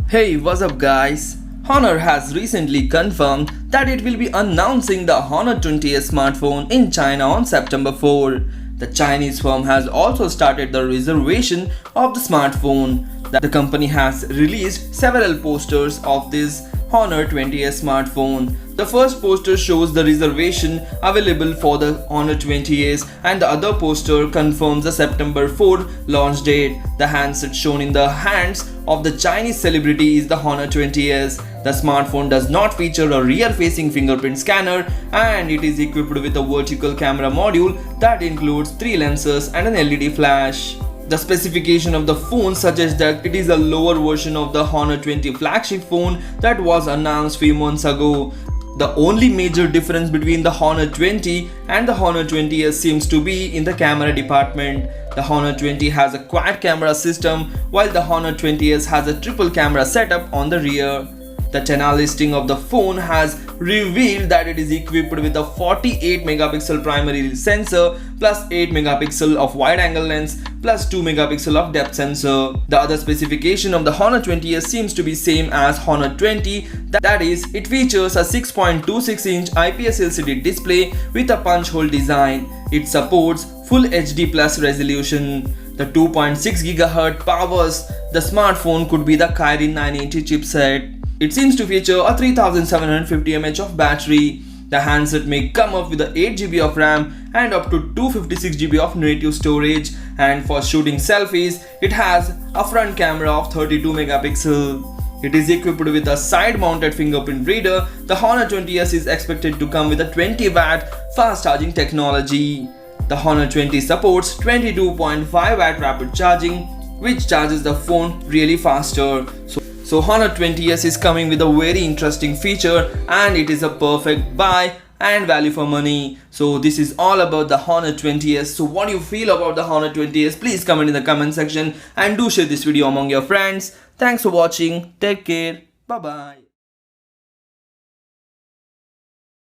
Hey, what's up guys? Honor has recently confirmed that it will be announcing the Honor 20s smartphone in China on September 4. The Chinese firm has also started the reservation of the smartphone. The company has released several posters of this Honor 20s smartphone. The first poster shows the reservation available for the Honor 20s and the other poster confirms the September 4 launch date. The handset shown in the hands of the Chinese celebrity is the Honor 20s. The smartphone does not feature a rear-facing fingerprint scanner and it is equipped with a vertical camera module that includes 3 lenses and an LED flash. The specification of the phone suggests that it is a lower version of the Honor 20 flagship phone that was announced few months ago. The only major difference between the Honor 20 and the Honor 20s seems to be in the camera department. The Honor 20 has a quad camera system while the Honor 20s has a triple camera setup on the rear. The China listing of the phone has revealed that it is equipped with a 48 megapixel primary sensor plus 8 megapixel of wide angle lens plus 2 megapixel of depth sensor. The other specification of the Honor 20s seems to be same as Honor 20, that is, it features a 6.26-inch IPS LCD display with a punch hole design. It supports Full HD Plus resolution. The 2.6 GHz powers the smartphone could be the Kirin 980 chipset. It seems to feature a 3750 mAh of battery. The handset may come up with 8 GB of RAM and up to 256 GB of native storage, and for shooting selfies, it has a front camera of 32 megapixel. It is equipped with a side-mounted fingerprint reader. The Honor 20s is expected to come with a 20-watt fast charging technology. The Honor 20 supports 22.5-watt rapid charging, which charges the phone really faster. So Honor 20s is coming with a very interesting feature and it is a perfect buy and value for money. So this is all about the Honor 20s. So what do you feel about the Honor 20s? Please comment in the comment section and do share this video among your friends. Thanks for watching. Take care. Bye bye.